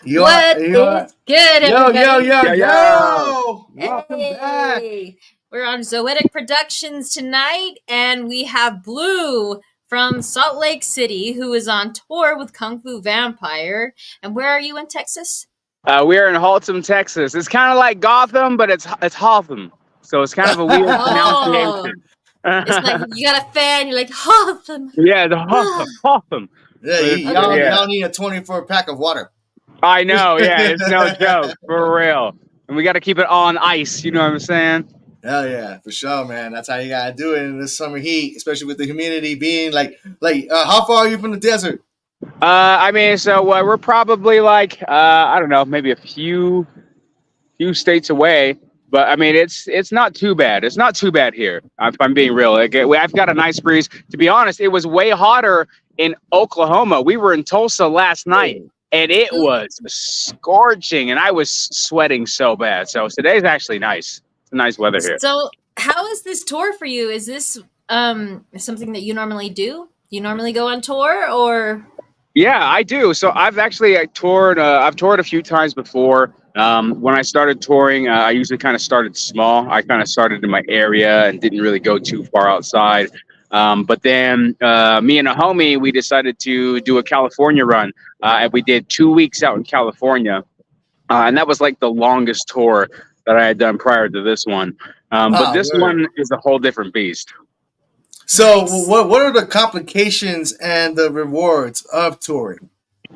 You are, What you are. is good, Yo, yo, everybody? yo, Yeah, yeah. yo! Welcome back. Hey, we're on Zoetic Productions tonight, and we have Blue from Salt Lake City, who is on tour with Kung Fu Vampire. And where are you in Texas? We are in Haltom, Texas. It's kind of like Gotham, but it's Haltom. So it's kind of a weird Oh, pronunciation. it's like you got a fan. You're like, awesome. Yeah, the Haltom. Haltom. Yeah, Okay. y'all need a 24 pack of water. I know. Yeah, it's no joke for real. And we got to keep it on ice. You know what I'm saying? Hell yeah, for sure, man. That's how you gotta do it in this summer heat, especially with the humidity being how far are you from the desert? I mean, so we're probably like I don't know, maybe a few states away. But I mean, it's not too bad. It's not too bad here. If I'm being real, like, I've got a nice breeze. To be honest, it was way hotter in Oklahoma. We were in Tulsa last night, and it was scorching, and I was sweating so bad. So today's actually nice. It's nice weather here. So, how is this tour for you? Is this something that you normally do? Do you normally go on tour, or? Yeah, I do. So I've actually toured. I've toured a few times before. When I started touring, I usually kind of started small. I kind of started in my area and didn't really go too far outside. But then me and a homie, we decided to do a California run, and we did 2 weeks out in California, and that was like the longest tour that I had done prior to this one. But this one is a whole different beast. So, what are the complications and the rewards of touring?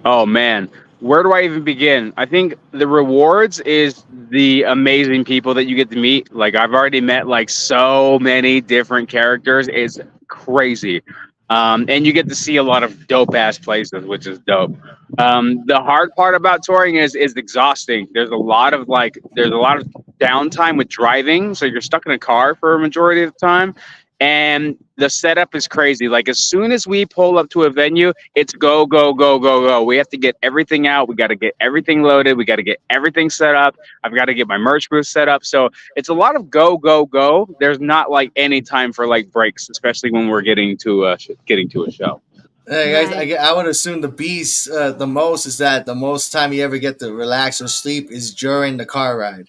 Oh man, where do I even begin? I think the rewards is the amazing people that you get to meet. Like, I've already met like so many different characters. It's crazy. And you get to see a lot of dope ass places, which is dope. The hard part about touring is exhausting. There's a lot of downtime with driving, so you're stuck in a car for a majority of the time. And the setup is crazy. Like, as soon as we pull up to a venue, it's go, go, go, go, go. We have to get everything out. We got to get everything loaded. We got to get everything set up. I've got to get my merch booth set up. So it's a lot of go, go, go. There's not like any time for like breaks, especially when we're getting to a show. Hey, I would assume the beast the most is that the most time you ever get to relax or sleep is during the car ride.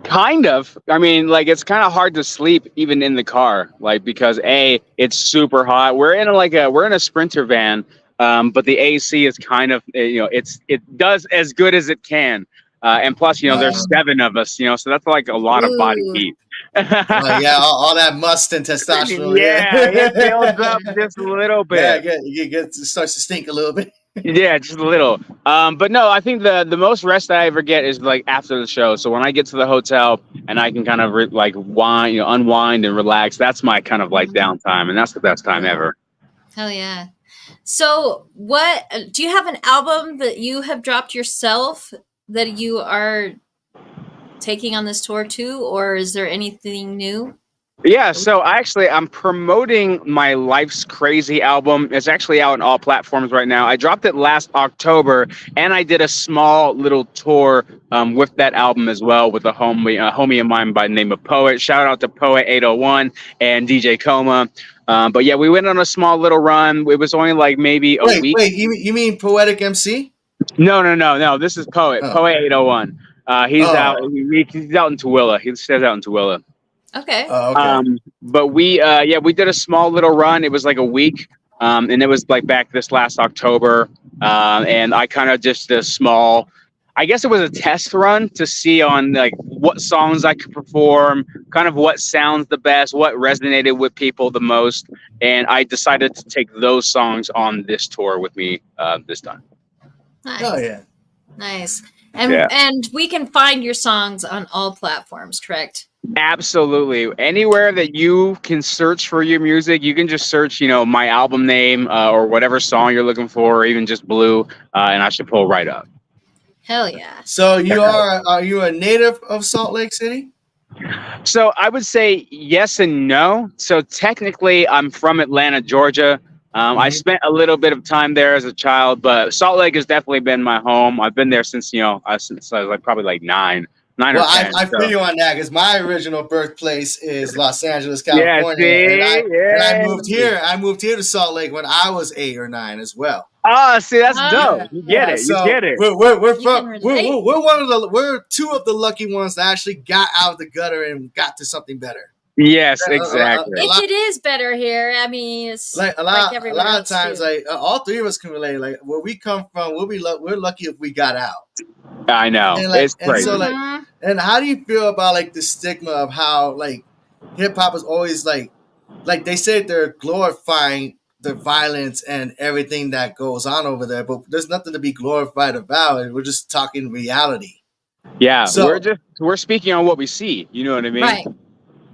Kind of. I mean, like, it's kind of hard to sleep even in the car, like, because it's super hot. We're in a Sprinter van, but the AC is kind of, it does as good as it can, and plus, there's 7 of us, so that's like a lot of body heat. Yeah, all that must and testosterone. Yeah, it builds up just a little bit. Yeah, it starts to stink a little bit. Yeah, just a little. But no, I think the most rest I ever get is like after the show. So when I get to the hotel and I can kind of unwind and relax, that's my kind of like downtime, and that's the best time ever. Hell yeah. So what do you have an album that you have dropped yourself that you are taking on this tour too, or is there anything new? Yeah, so I'm promoting my Life's Crazy album. It's actually out on all platforms right now. I dropped it last October, and I did a small little tour with that album as well with a homie of mine by the name of Poet. Shout out to Poet 801 and DJ Coma. But yeah, we went on a small little run. It was only like maybe a week. Wait, you mean Poetic MC? No. This is Poet. Poet 801. He's out. He's out in Tooele. He stays out in Tooele. Okay. Okay. But we did a small little run. It was like a week, and it was like back this last October. And I kind of just I guess it was a test run to see on like what songs I could perform, kind of what sounds the best, what resonated with people the most, and I decided to take those songs on this tour with me this time. Nice. Oh yeah. Nice. And we can find your songs on all platforms, correct? Absolutely. Anywhere that you can search for your music, you can just search, my album name or whatever song you're looking for, or even just Blue, and I should pull right up. Hell yeah. So are you a native of Salt Lake City? So I would say yes and no. So technically I'm from Atlanta, Georgia. I spent a little bit of time there as a child, but Salt Lake has definitely been my home. I've been there since I was like probably like 9. nine or Well, ten. I feel So you on that because my original birthplace is Los Angeles, yeah, California, see, and I yeah. moved here. I moved here to Salt Lake when I was 8 or 9 as well. Oh, see, that's Ah, dope. Yeah, You get yeah. it. You So get it. we're you can from relate. we're two of the lucky ones that actually got out of the gutter and got to something better. Yes, A exactly. If lot it is better here, I mean, it's like like a everywhere lot of else times, too. like all three of us can relate. Like where we come from, we're lucky if we got out. I know. And like It's and so crazy. like Hmm. and how do you feel about like the stigma of how like hip hop is always like they say they're glorifying the violence and everything that goes on over there, but there's nothing to be glorified about. We're just talking reality. Yeah, So we're speaking on what we see. You know what I mean? Right.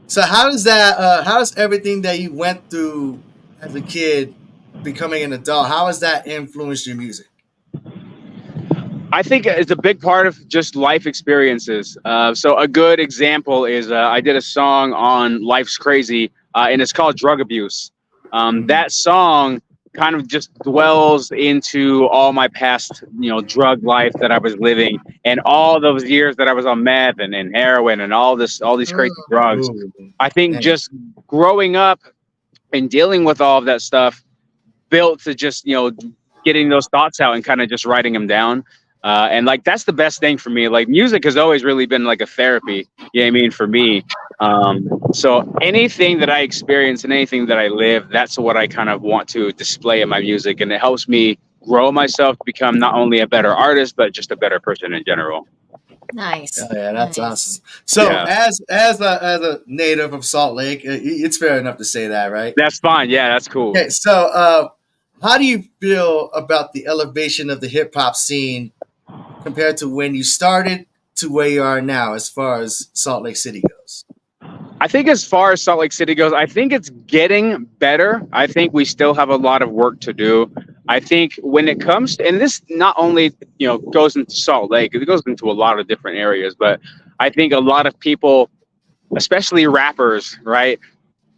so how does everything that you went through as a kid becoming an adult, how has that influenced your music? I think it's a big part of just life experiences. So a good example is I did a song on Life's Crazy, and it's called Drug Abuse. Mhm. That song kind of just dwells into all my past, drug life that I was living, and all those years that I was on meth and heroin and all these crazy Mm, drugs. Ooh, I think man. just growing up and dealing with all of that stuff built to just getting those thoughts out and kind of just writing them down. And like that's the best thing for me. Like music has always really been like a therapy. You know what I mean, for me. So anything that I experience and anything that I live, that's what I kind of want to display in my music, and it helps me grow myself to become not only a better artist but just a better person in general. Oh nice. yeah, that's awesome. Nice. So Yeah, as a native of Salt Lake, it's fair enough to say that, right? that's fine. Yeah, that's cool. Okay, so how do you feel about the elevation of the hip hop scene compared to when you started to where you are now, as far as Salt Lake City goes? I think as far as Salt Lake City goes, I think it's getting better. I think we still have a lot of work to do. I think when it comes to, and this not only, goes into Salt Lake, it goes into a lot of different areas, but I think a lot of people, especially rappers, right?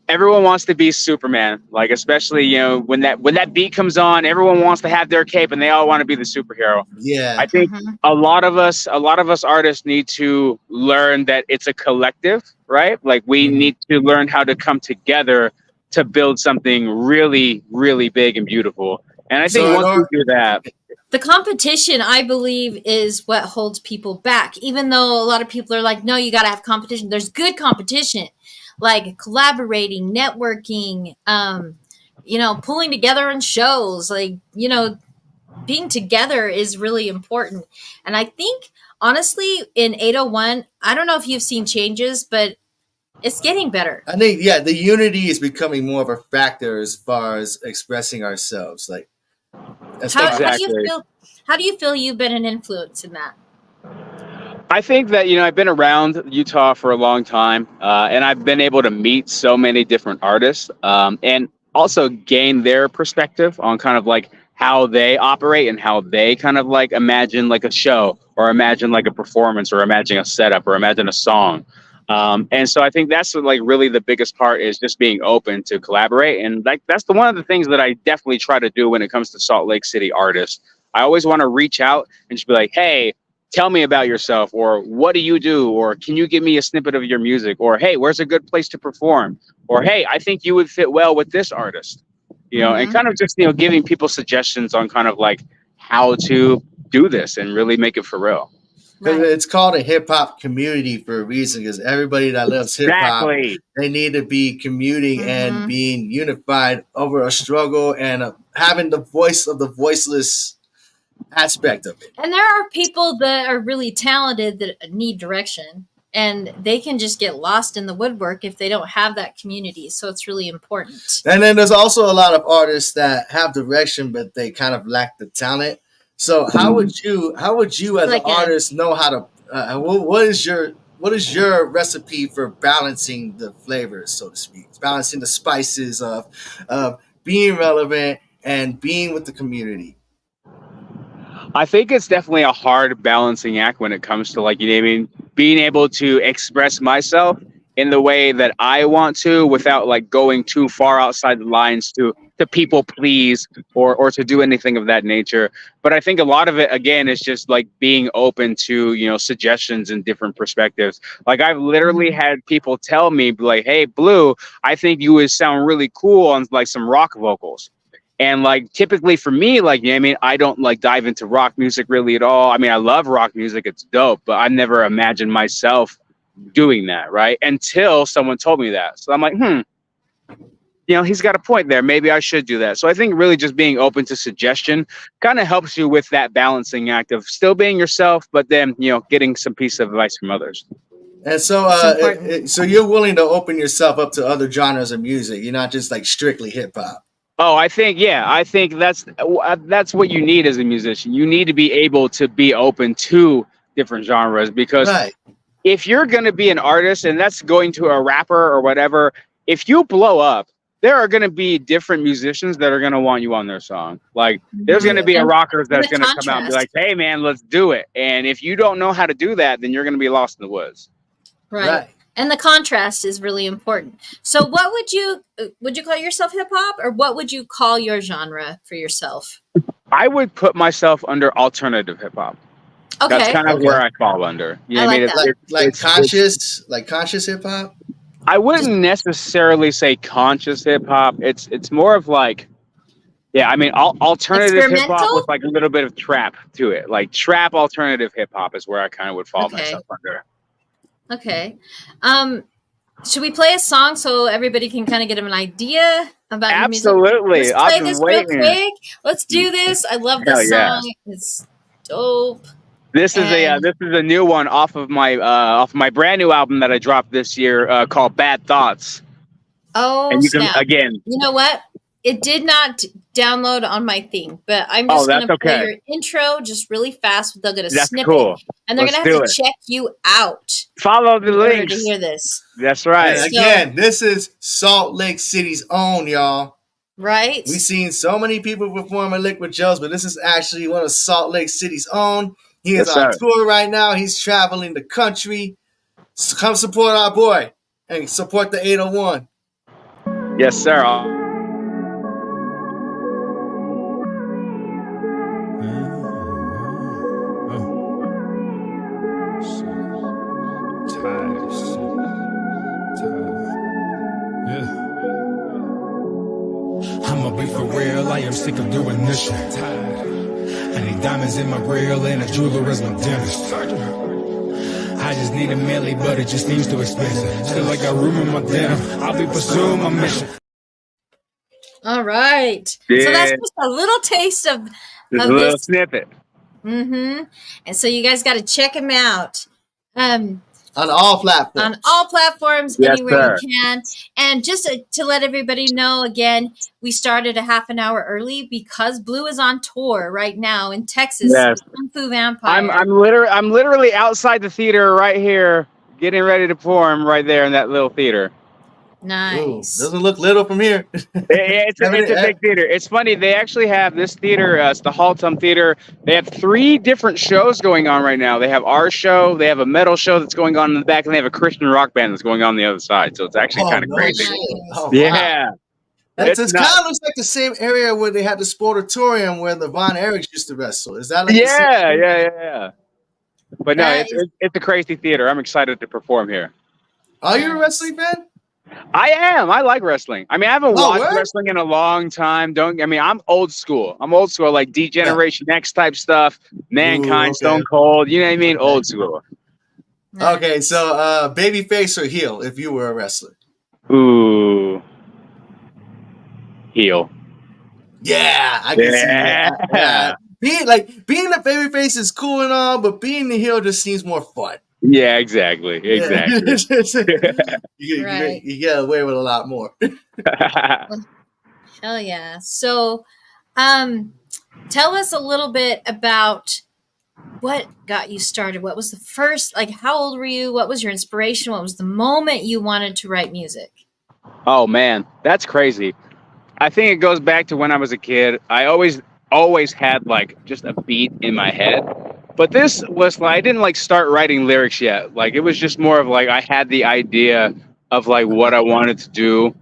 Everyone wants to be Superman. Like especially, when that beat comes on, everyone wants to have their cape and they all want to be the superhero. I Yeah. think Hmm. a lot of us artists need to learn that it's a collective, right? Like we Mhm. need to learn how to come together to build something really, really big and beautiful. And I think So in once we order, do that, The competition, I believe, is what holds people back. Even though a lot of people are like, no, you got to have competition. There's good competition, like collaborating, networking, pulling together in shows. Like, being together is really important. And I think, honestly, in 801, I don't know if you've seen changes, but it's getting better. I think yeah, the unity is becoming more of a factor as far as expressing ourselves. Like as far How do as you exactly. feel? How do you feel you've been an influence in that? I think that I've been around Utah for a long time, and I've been able to meet so many different artists, and also gain their perspective on kind of like how they operate and how they kind of like imagine like a show or imagine like a performance or imagine a setup or imagine a song. And so I think that's like really the biggest part is just being open to collaborate, and like that's the one of the things that I definitely try to do when it comes to Salt Lake City artists. I always want to reach out and just be like, hey, tell me about yourself, or what do you do, or can you give me a snippet of your music, or hey, where's a good place to perform, or hey, I think you would fit well with this artist, and Mm-hmm. kind of just giving people suggestions on kind of like how to do this and really make it for real. because Right. it's called a hip hop community for a reason. Because everybody that loves hip hop, Exactly. they need to be communing and Mm-hmm. being unified over a struggle and having the voice of the voiceless aspect of it. And there are people that are really talented that need direction, and they can just get lost in the woodwork if they don't have that community. So it's really important. And then there's also a lot of artists that have direction, but they kind of lack the talent. So how would you as an Like a artist know how to what is your recipe for balancing the flavors, so to speak, balancing the spices of being relevant and being with the community? I think it's definitely a hard balancing act when it comes to like, what I mean, being able to express myself in the way that I want to without like going too far outside the lines to to people please or to do anything of that nature. But I think a lot of it again is just like being open to, suggestions and different perspectives. Like I've literally Mhm. had people tell me like, "Hey, Blue, I think you would sound really cool on like some rock vocals." And like typically for me, like, I mean, I don't like dive into rock music really at all. I mean, I love rock music, it's dope, but I never imagined myself doing that, right? Until someone told me that. So I'm like, he's got a point there. Maybe I should do that. So I think really just being open to suggestion kind of helps you with that balancing act of still being yourself, but then, getting some piece of advice from others. And so, It's important. so you're willing to open yourself up to other genres of music. You're not just like strictly hip hop. Oh, I think that's what you need as a musician. You need to be able to be open to different genres because Right. if you're going to be an artist and that's going to a rapper or whatever, if you blow up, there are going to be different musicians that are going to want you on their song. Like there's going Mhm. to be a rocker And that's the going to come out and be contrast. like, "Hey man, let's do it." And if you don't know how to do that, then you're going to be lost in the woods. Right. Right. And the contrast is really important. So what would you call yourself hip hop, or what would you call your genre for yourself? I would put myself under alternative hip hop. That's Okay. kind of where Okay. I fall under. You know I what I mean? like that. Like conscious hip hop. I wouldn't Just necessarily say conscious hip hop. It's more of like, yeah, I mean, alternative hip hop with experimental? like a little bit of trap to it. Like trap alternative hip hop is where I kind of would fall Okay. myself under. Okay. Should we play a song so everybody can kind of get an idea about your music? Absolutely. Let's I've play been this real waiting. quick. Let's do this. I love Hell this yeah. song. It's dope. This is And a new one off of my brand new album that I dropped this year called Bad Thoughts. oh And you can snap! again. You know what? It did not download on my thing, but I'm Oh, just that's gonna play okay. your intro just really fast. They'll get a That's snippet, cool. and they're Let's gonna have do to it. check you out Follow the in order to links. hear this. That's And right. So- again, this is Salt Lake City's own, y'all. Right? We've seen so many people perform at Liquid Joe's, but this is actually one of Salt Lake City's own. He is Yes, on sir. tour right now. He's traveling the country. So come support our boy and support the 801. Yes, sir. I'ma be for real, I am sick of doing this shit. I need diamonds in my grill and a jeweler as my dentist. I just need a milli, but it just seems too expensive. Still I got room in my denim, I'll be pursuing my mission. All right. So that's Yeah. just a little taste of Just a little this. snippet. Mm-hmm. And so you guys got to check him out. On all platforms. On all platforms, Yes, anywhere sir. you can. And just to let everybody know, again, we started a half an hour early because Blue is on tour right now in Texas. Yes. with Kung Fu Vampire. I'm literally outside the theater right here, getting ready to perform right there in that little theater. Ooh, nice. doesn't look little from here. It's a big theater. It's funny. They actually have this theater. It's the Haltom Theater. They have 3 different shows going on right now. They have our show. They have a metal show that's going on in the back, and they have a Christian rock band that's going on the other side. So it's actually kind of no crazy. shit. Oh, wow. Yeah. It It's kind nuts. of looks like the same area where they had the Sportatorium where the Von Erichs used to wrestle. Is that like the same? Yeah. But no, That it's a crazy theater. I'm excited to perform here. Are you a wrestling fan? I am. I like wrestling. I mean, I haven't watched word? wrestling in a long time. I'm old school. I'm old school, like D-Generation X type stuff, Mankind, okay. Stone Cold. You know what I mean? Okay. Old school. Nice. Okay, so babyface or heel if you were a wrestler? Ooh. Heel. Yeah, I can see that. Yeah. Being the babyface is cool and all, but being the heel just seems more fun. Yeah, exactly. Yeah. you, Right. you get away with a lot more. Hell yeah. So, tell us a little bit about what got you started. What was the first, like, how old were you? What was your inspiration? What was the moment you wanted to write music? Oh man, that's crazy. I think it goes back to when I was a kid. I always had like just a beat in my head. But this was like I didn't like start writing lyrics yet. Like it was just more of like I had the idea of like what I wanted to do.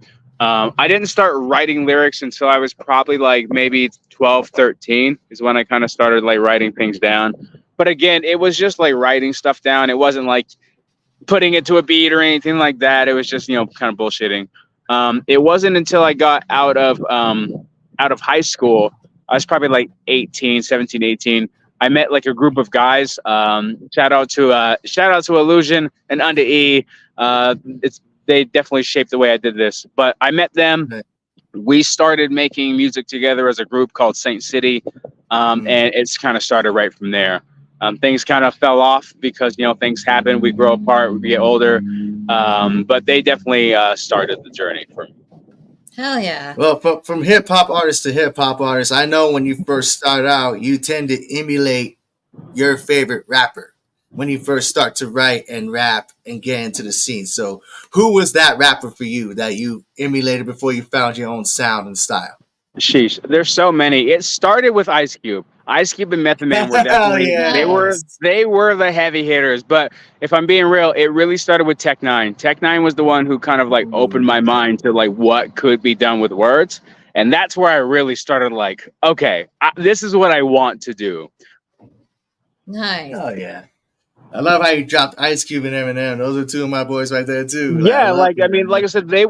I didn't start writing lyrics until I was probably like maybe 12, 13 is when I kind of started like writing things down. But again, it was just like writing stuff down. It wasn't like putting it to a beat or anything like that. It was just, kind of bullshitting. It wasn't until I got out of high school. I was probably like 18, 17, 18. I met like a group of guys. Shout out to Illusion and Under E. They definitely shaped the way I did this. But I met them. We started making music together as a group called Saint City, and it's kind of started right from there. Things kind of fell off because things happen. We grow apart. We get older, but they definitely started the journey for me. Hell yeah. Well, from hip hop artist to hip hop artist, I know when you first start out, you tend to emulate your favorite rapper when you first start to write and rap and get into the scene. So, who was that rapper for you that you emulated before you found your own sound and style? Sheesh, there's so many. It started with Ice Cube. Ice Cube and Method Man were definitely they were the heavy hitters. But if I'm being real, it really started with Tech Nine. Tech Nine was the one who kind of like opened my mind to like what could be done with words, and that's where I really started like, okay, this is what I want to do. Nice. Oh yeah. I love how you dropped Ice Cube and Eminem. Those are two of my boys right there too. Yeah, like I said, they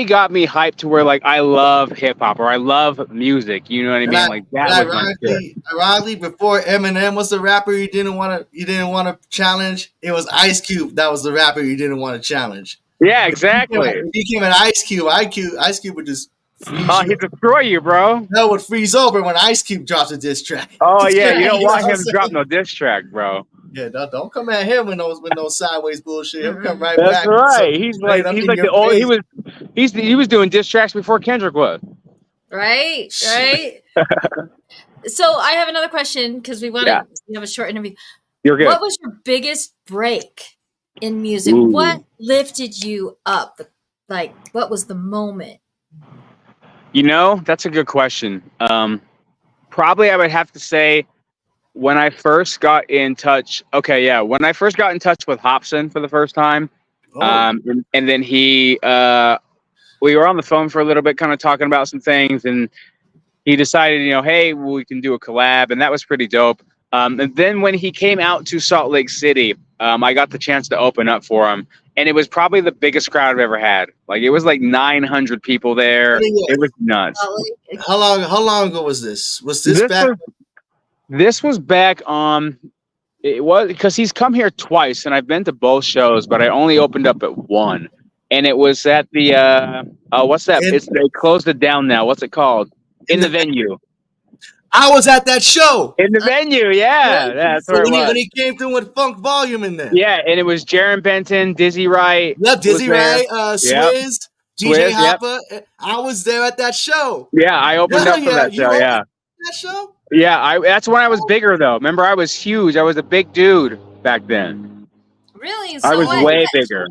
got me hyped to where like I love hip hop or I love music. You know what I mean? Like that was my shit. Ironically, before Eminem was the rapper you didn't want to challenge, it was Ice Cube that was the rapper you didn't want to challenge. Yeah, exactly. If he came at Ice Cube would just he'd destroy you, bro. Hell would freeze over when Ice Cube drops a diss track. Oh yeah, you don't want him to drop no diss track, bro. Yeah, don't come at him with no sideways bullshit. He'll come right back. That's right. He's like the old. He was doing diss tracks before Kendrick was. Right. So I have another question because we have a short interview. You're good. What was your biggest break in music? Ooh. What lifted you up? What was the moment? That's a good question. Probably I would have to say when I first got in touch. Okay, yeah, when I first got in touch with Hobson for the first time, and then we were on the phone for a little bit, kind of talking about some things, and he decided, hey, we can do a collab, and that was pretty dope. And then when he came out to Salt Lake City, I got the chance to open up for him. And it was probably the biggest crowd I've ever had. Like it was like 900 people there. It was nuts. How long ago was this? Was this back? This was back it was because he's come here twice and I've been to both shows, but I only opened up at one. And it was at the what's that? They closed it down now. What's it called? In the venue. I was at that show. In the venue, yeah. That's where when he came through with Funk Volume in there. Yeah, and it was Jaron Benton, Dizzy Wright. Yep, Dizzy Wright, Swizz, DJ Hopper. Yep. I was there at that show. Yeah, I opened up for that show, That show? Yeah, that's when I was bigger, though. Remember, I was huge. I was a big dude back then. Really? So I was way bigger.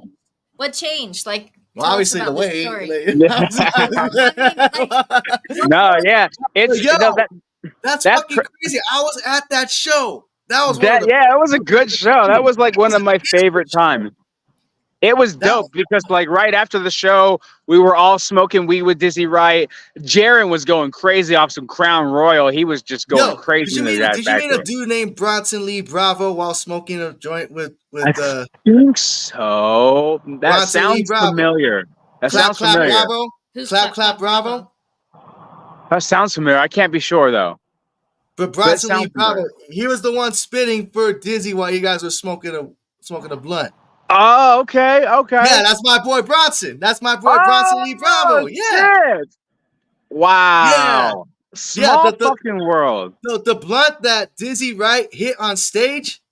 What changed? Well, obviously the weight. No, yeah. That's fucking crazy. I was at that show. That was it was a good show. That was like one of my favorite times. It was dope because like right after the show, we were all smoking weed with Dizzy Wright. Jaron was going crazy off some Crown Royal. He was just going crazy. Did you meet a dude named Bronson Lee Bravo while smoking a joint with I think so. That Bronson sounds familiar. That sounds familiar. Bravo? Clap Bravo? That sounds familiar. I can't be sure though. But Bronson Lee Bravo, he was the one spitting for Dizzy while you guys were smoking a blunt. Oh, okay. Yeah, that's my boy Bronson. Bronson Lee Bravo. Yeah. Shit. Wow. Yeah. Small fucking world. The blunt that Dizzy Wright hit on stage,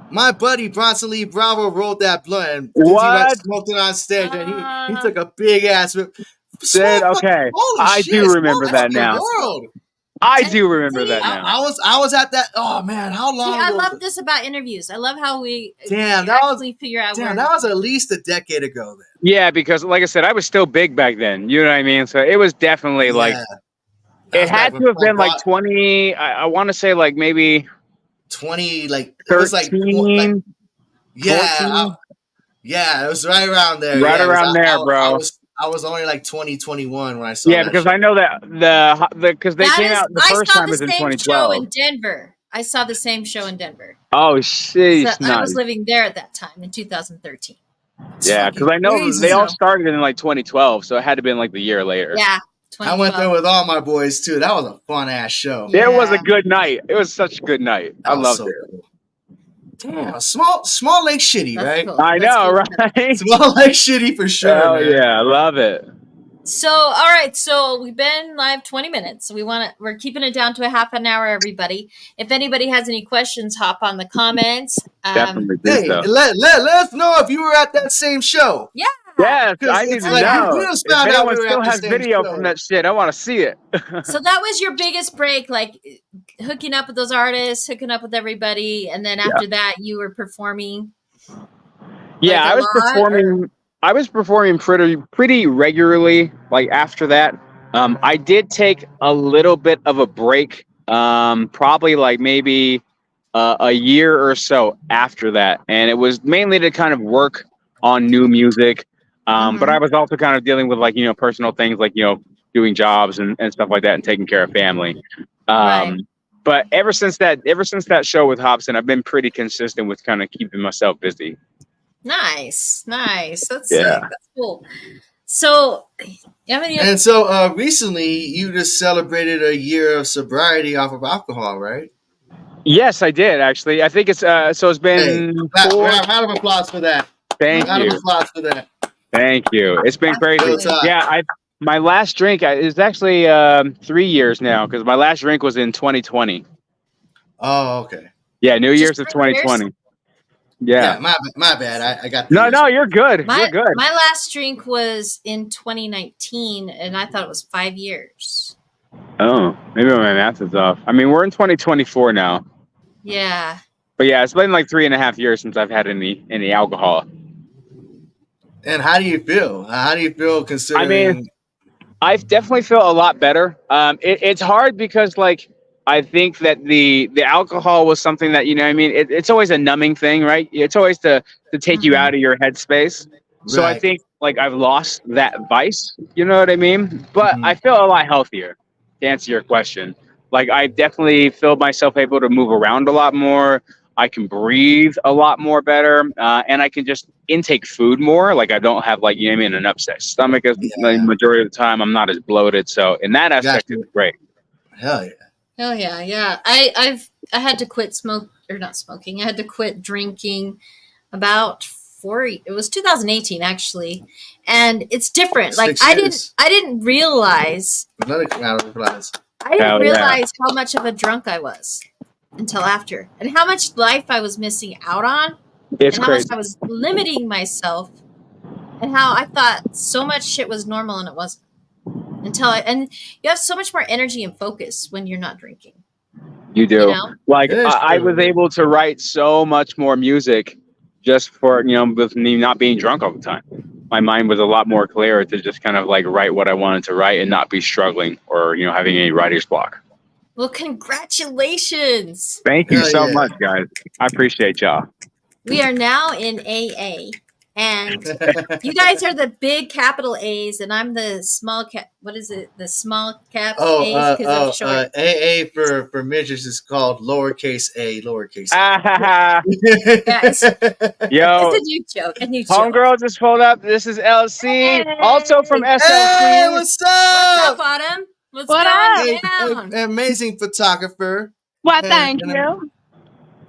my buddy Bronson Lee Bravo rolled that blunt and Dizzy Wright smoked it on stage and he took a big ass rip. Okay. I do remember that now. I do remember that now. I was at that. Oh man, how long? I love this about interviews. I love how we figure out. Damn, that was at least a decade ago then. Yeah, because like I said, I was still big back then. You know what I mean? So it was definitely like it had to have been like 20. I want to say like maybe 20. Like 13, it was like yeah, 14? Yeah, it was right around there. Right around there, bro. I was only like 2021 when I saw Yeah, that because show. I know that because they came out the I first saw time the was in same show 2012. in Denver. I saw the same show in Denver. Oh, So sheesh, I was nice. living there at that time in 2013. It's Yeah, because fucking I know crazy. they all So started in like 2012, so it had to been like the year later. yeah, I went there 2012. with all my boys too. That was a fun ass show. It was a Yeah. good night. It was such a good night. I That was loved so it. cool. Damn, Small Lake Shitty, That's right? cool. I That's know, cool. right? Small Lake Shitty for sure, Hell man. yeah, I love it. So, all right. So we've been live 20 minutes. So we're keeping it down to a half an hour, everybody. If anybody has any questions, hop on the comments. Definitely do Hey, so. let us know if you were at that same show. Yeah. Yes, Because I need it's to like know. we just If found out we anyone were still at the has same video show. from that shit, I want to see it. So that was your biggest break, like hooking up with those artists, hooking up with everybody, and then after that, you were performing. Yeah, like, a lot, or- I was performing pretty regularly. Like after that, I did take a little bit of a break. Probably like maybe a year or so after that, and it was mainly to kind of work on new music. But I was also kind of dealing with like personal things like doing jobs and stuff like that, and taking care of family. Right. But ever since that show with Hobson, I've been pretty consistent with kind of keeping myself busy. Nice. That's Yeah. sick. That's cool. So, And so recently, you just celebrated a year of sobriety off of alcohol, right? Yes, I did actually. I think it's it's been round of applause for that. Thank Round you. of applause for that. Thank you. It's been crazy. Real talk. Yeah, my last drink is actually 3 years now because my last drink was in 2020. Oh, okay. Yeah, New Year's of 3 years? 2020. Yeah. My bad. I got the No, years. you're good. my You're good. my last drink was in 2019, and I thought it was 5 years. Oh, maybe my math is off. I mean, we're in 2024 now. Yeah. But yeah, it's been like 3.5 years since I've had any alcohol. And how do you feel? How do you feel considering? I mean, I definitely feel a lot better. It's hard because like I think that the alcohol was something that it's always a numbing thing, right? It's always to take you out of your headspace. So I Right. think like I've lost that vice. You know what I mean? But I feel a lot healthier. To answer your question, like I definitely feel myself able to move around a lot more. I can breathe a lot more better, and I can just intake food more. Like I don't have like an upset stomach as the majority of the time. I'm not as bloated, so in that aspect, Gotcha. it's great. Hell yeah. Hell yeah. I had to quit not smoking. I had to quit drinking about it was 2018 actually, and it's different. Like 6 years. I didn't realize Another round of applause. Hell yeah. how much of a drunk I was until after, and how much life I was missing out on, It's and how crazy. much I was limiting myself, and how I thought so much shit was normal and it wasn't. And you have so much more energy and focus when you're not drinking. You do. You know? Like It is I true. was able to write so much more music just for with me not being drunk all the time. My mind was a lot more clear to just kind of like write what I wanted to write and not be struggling or having any writer's block. Well, congratulations. Thank you Hell so yeah. much, guys. I appreciate y'all. We are now in AA, and you guys are the big capital A's, and I'm the small cap. What is it? The small cap A's because I'm short. AA for midgets is called lowercase a, lowercase a. Yes. Yo, It's a new joke. homegirl just pulled up. This is LC, also from SLC. Hey, what's What's up, up? Autumn? What's What going up? down? Amazing photographer. Well, And- thank and- you.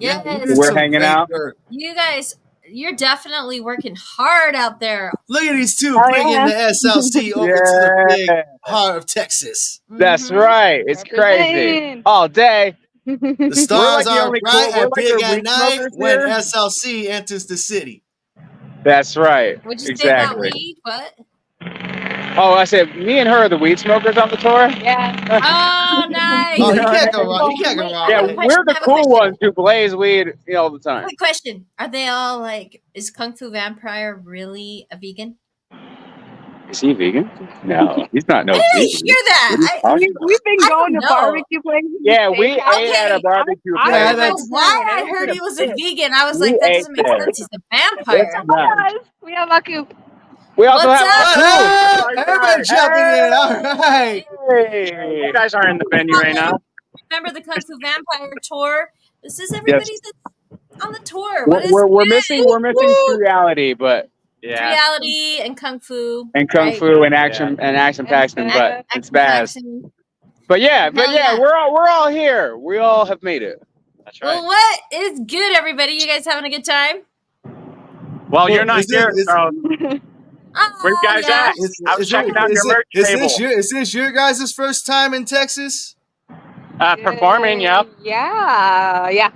Yes. you did We're some hanging great out. work. You guys, you're definitely working hard out there. Look at these two Oh, bringing yeah. the SLC over to the big heart of Texas. That's Mhm. right. It's crazy. Represent. All day. The stars the are only bright cool- we're and like big the at weed night smokers when here. SLC enters the city. That's right. What'd you say about Exactly. weed? What? Oh, I said me and her are the weed smokers on the tour. Yeah. Oh, nice. Oh, you know, can't go wrong. You can't go wrong. Yeah, with it. we're the cool ones who blaze weed all the time. Quick question. Are they all like, is Kung Fu Vampire really a vegan? Is he vegan? No, he's not no I didn't vegan. hear that. We've been I going to don't know. barbecue places. Yeah, we steakhouse. ate at a barbecue I I place. don't know that's- why I heard he was a vegan. I was We like, that ate doesn't make there. sense. He's a vampire. That's nice. Yes, we have a coop. We also What's have up? Aku. Everybody jumping in. All right. Hey. You guys are in the venue right now. Remember the Kung Fu Vampire tour? This is Yes. everybody that's on the tour. What is We're missing Reality, but Yeah. reality and Kung Fu and Kung right? Fu and Action Paxton, but it's Action Baz. Paxton. But yeah, Yeah. we're all here. We all have made it. That's right. Well, what is good, everybody? You guys having a good time? Well, you're not is it- here, is- so Oh, where you guys yeah. at? I was checking out your merch table. Is this your guys' first time in Texas? Performing, yep. Yeah.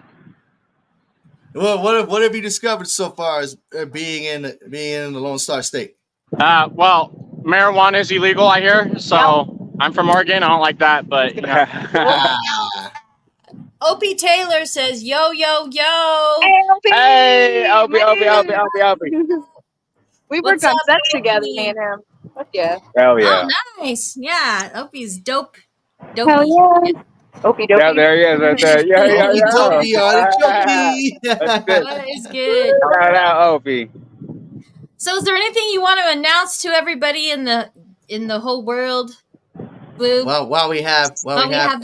Well, what have you discovered so far as being in the Lone Star State? Well, marijuana is illegal, I hear. So I'm from Oregon. I don't like that, but you know. Ah. Opie Taylor says, yo, yo, yo. Hey, Opie. We What's worked on up, sets together, Opie? me and him. Fuck yeah. Hell yeah. Oh, nice. Yeah, Opie's dope. Hell Dopey. yeah. Okie Yeah, dokie. there he is right there. Yeah. Dopey, artichoke. That's good. What is good? Shout out, Opie. So is there anything you want to announce to everybody in the whole world, Blue? Well, while we have the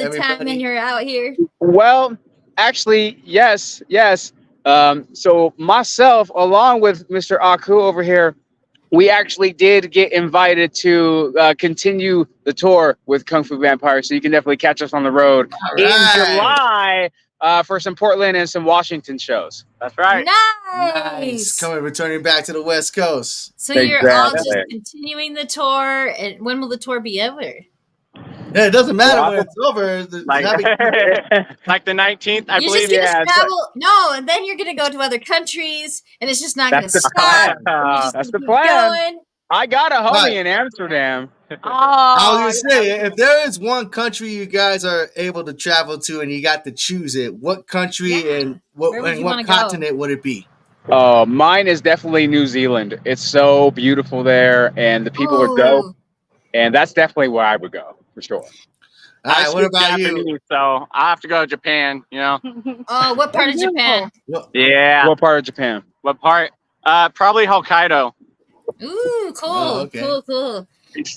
everybody. time and you're out here. Well, actually, yes. So myself, along with Mr. Aku over here, we actually did get invited to continue the tour with Kung Fu Vampire. So you can definitely catch us on the road in July for some Portland and some Washington shows. That's right. Nice. Returning back to the West Coast. So you're all just Exactly. continuing the tour, and when will the tour be over? Yeah, it doesn't matter when it's over. Like, like the 19th, I You're believe. just yeah, gonna it's travel. No, and then you're gonna go to other countries, and it's just not gonna That's the stop. plan. You're just That's gonna the keep plan. going. I got a homie Right. in Amsterdam. I was gonna say, if there is one country you guys are able to travel to and you got to choose it, what country and Where would you what wanna go? continent would it be? Oh, mine is definitely New Zealand. It's so beautiful there, and the people are dope. Ooh. And that's definitely where I would go for sure. All right, what speak about you? Japanese, so I have to go to Japan. You know. Oh, what part of Japan? Yeah. What part of Japan? What part? Probably Hokkaido. Ooh, cool, Oh, okay. cool.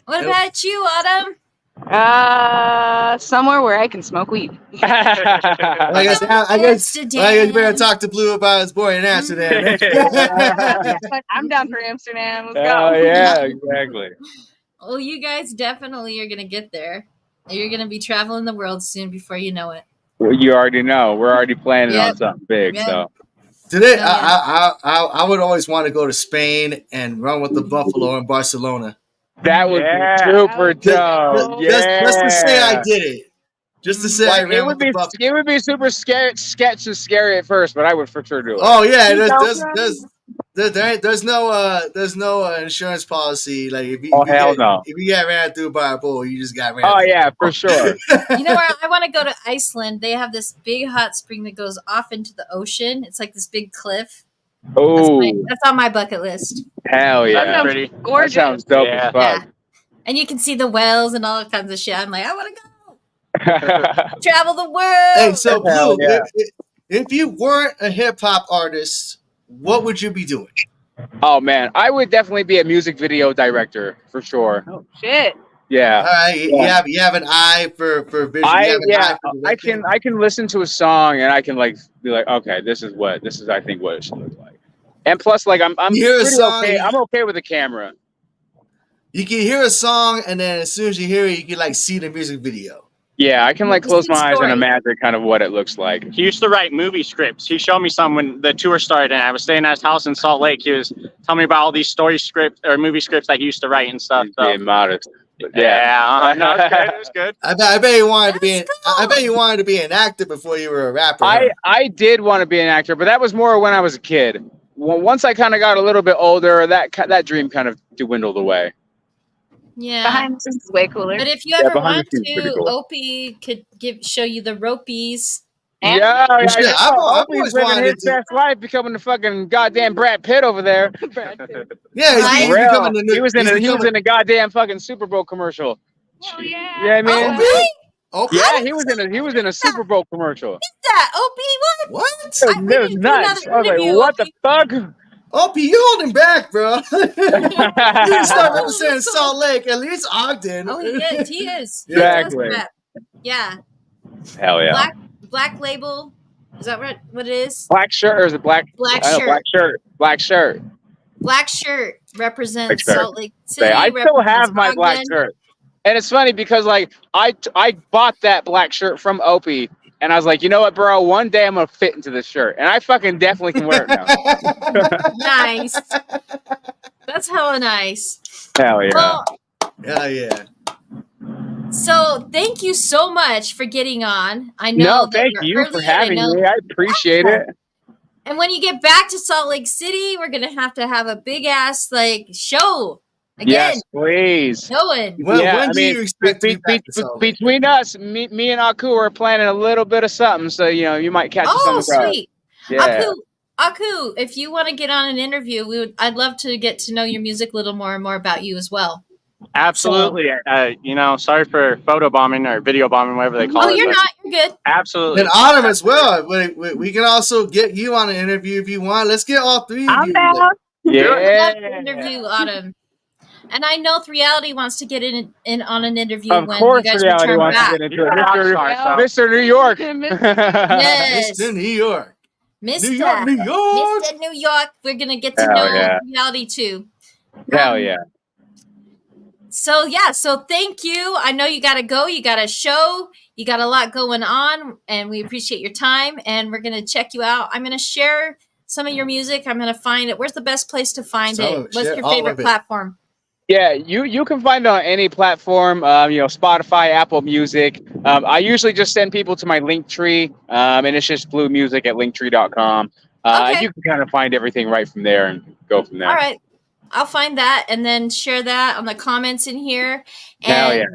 What about you, Autumn? Somewhere where I can smoke weed. I guess you better talk to Blue about his boy in Amsterdam. I'm down for Amsterdam. Let's Oh go. yeah, exactly. Well, you guys definitely are gonna get there. You're gonna be traveling the world soon before you know it. Well, you already know. We're already planning on Yep. something big. Yep. So Today, Yeah. I would always want to go to Spain and run with the Buffalo in Barcelona. that would Yeah. be super Just, dope. just to say I did it. Just to say I Like, ran it with the Buffalo. would be super scary at first, but I would for sure do it. Oh yeah, there's no insurance policy. Like if you, Oh, hell no. if you get ran through by a bull, you just got ran. Oh through. yeah, for sure. You know where I want to go to Iceland? They have this big hot spring that goes off into the ocean. It's like this big cliff. Oh That's on my bucket list. hell That'd yeah, be pretty. that Gorgeous. sounds dope Yeah. as fuck. And you can see the whales and all kinds of shit. I'm like, I want to go travel the world. Hey, so Hell Blue, yeah. if you weren't a hip hop artist, what would you be doing? Oh man, I would definitely be a music video director for sure. Oh shit. All Yeah. right, you have an eye for vision. You have an eye for directing. I can listen to a song and I can like be like, okay, this is I think what it should look like. And plus, like I'm You hear a pretty song, okay. I'm okay with the camera. You can hear a song, and then as soon as you hear it, you can like see the music video. Yeah, I can like What's close the my eyes story? and imagine kind of what it looks like. He used to write movie scripts. He showed me some when the tour started, and I was staying at his house in Salt Lake. He was telling me about all these story scripts or movie scripts that he used to write and stuff. He's So. being modest. But yeah. Yeah, no, it was good. It was good. I bet you wanted to be. That's I bet you wanted to be an actor before you were a rapper. I did want to be an actor, but that was more when I was a kid. Once I kind of got a little bit older, that dream kind of dwindled away. Yeah. Behind the scenes is way cooler. But if you ever behind want the scenes is pretty to, cool. Opie could show you the ropies. And- Yeah, Shit, I've always living wanted his to- best life, becoming the fucking goddamn Brad Pitt over there. Yeah, Right? he's Real. becoming the new. He was in a goddamn fucking Super Bowl commercial. Hell yeah. Yeah, I mean, Oh, really? Oh, yeah, he was in a Super Bowl commercial. That Opie, what? What? It was we need to do nuts. another I was like, interview, what the Opie. fuck? Opie, you holding back, bro. You need to start representing So- Salt Lake, at least Ogden. Oh, he is. He is. Yeah. He does Exactly. rap. Yeah. Hell yeah. Black label. Is that what it is? Black shirt or is it black? Black I know, shirt. black shirt. Black shirt. Black shirt represents Black shirt. Salt Lake City. I still represents have my black Ogden. shirt. And it's funny because like I bought that black shirt from Opie and I was like, you know what, bro? One day I'm gonna fit into this shirt. And I fucking definitely can wear it now. Nice. That's hella nice. Hell yeah. Well, Hell yeah. so thank you so much for getting on. I know. No, that thank we're you early for and I having know- me. I appreciate it. And when you get back to Salt Lake City, we're gonna have to have a big ass like show again. Yes, please. Going. Well, Yeah, when I do mean, you expect to be back to Salt Lake? between us, me and Aku are planning a little bit of something, so you might catch us on Oh, the road. sweet. Yeah. Aku, if you want to get on an interview, I'd love to get to know your music a little more and more about you as well. Absolutely. Sorry for photo bombing or video bombing, whatever they call Oh, it. you're but not. You're good. Absolutely. And Autumn as well. We can also get you on an interview if you want. Let's get all three of I'm you. down. I'd love to Yeah. interview Autumn. And I know Reality wants to get in on an interview Of when course, you guys reality return wants back. to get into it. Yeah. Mr. New York. Yes. Mr. New York. Mr. New York, New York. Mr. New York. We're going to get to Hell know yeah. Reality too. Hell yeah. So thank you. I know you got to go. You got a show. You got a lot going on, and we appreciate your time. And we're gonna check you out. I'm gonna share some of your music. I'm gonna find it. Where's the best place to find Some of it? it. What's Share your all favorite of it. platform? Yeah, you can find it on any platform, Spotify, Apple Music. I usually just send people to my Linktree, and it's just Blue Music at linktree.com. Okay. You can kind of find everything right from there and go from there. All right. I'll find that and then share that on the comments in here. Hell And yeah.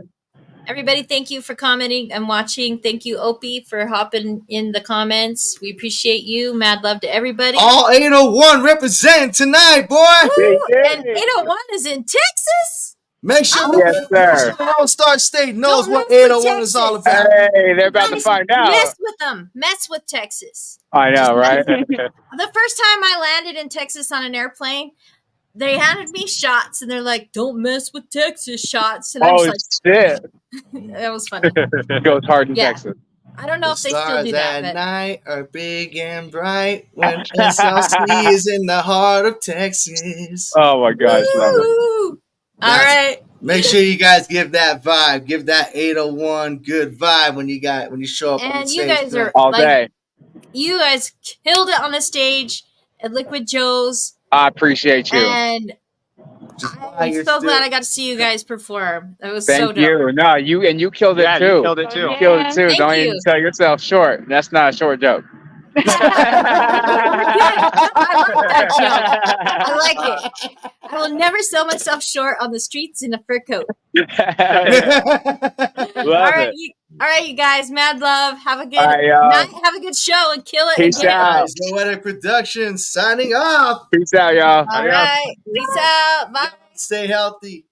everybody, thank you for commenting and watching. Thank you, Opie, for hopping in the comments. We appreciate you. Mad love to everybody. All 801 representing tonight, boy. Woo! And 801 is in Texas. Make sure Yes, sir. the Lone Star State knows Don't what mess with 801 is all Texas. about. Hey, they're about to Guys, find out. Mess with them. Mess with Texas. I know, right? The first time I landed in Texas on an airplane, they handed me shots and they're like, "Don't mess with Texas shots." And I was Oh, like, shit. that was funny. Goes hard in Yeah. Texas. I don't know The if they still stars do that, at but night are big and bright when SLC is in the heart of Texas. Oh, my gosh. love it. Woo! All That's- right. Make sure you guys give that vibe, give that 801 good vibe when you show up on the And stage. you guys are All like, day. you guys killed it on the stage at Liquid Joe's, I appreciate you. and Just while I'm you're so still- glad I got to see you guys perform. It was so Thank dope. you. No, you killed it Yeah, too. you killed it too. You killed it too. Thank Don't you. even sell yourself short. That's not a short joke. I like that joke. I like it. I will never sell myself short on the streets in a fur coat. Love it. All right, you guys. Mad love. Have a good All right, y'all. night. Have a good show and kill it. Peace again. out. No Weather Productions signing off. Peace out, y'all. All right. Peace out. Bye. Stay healthy.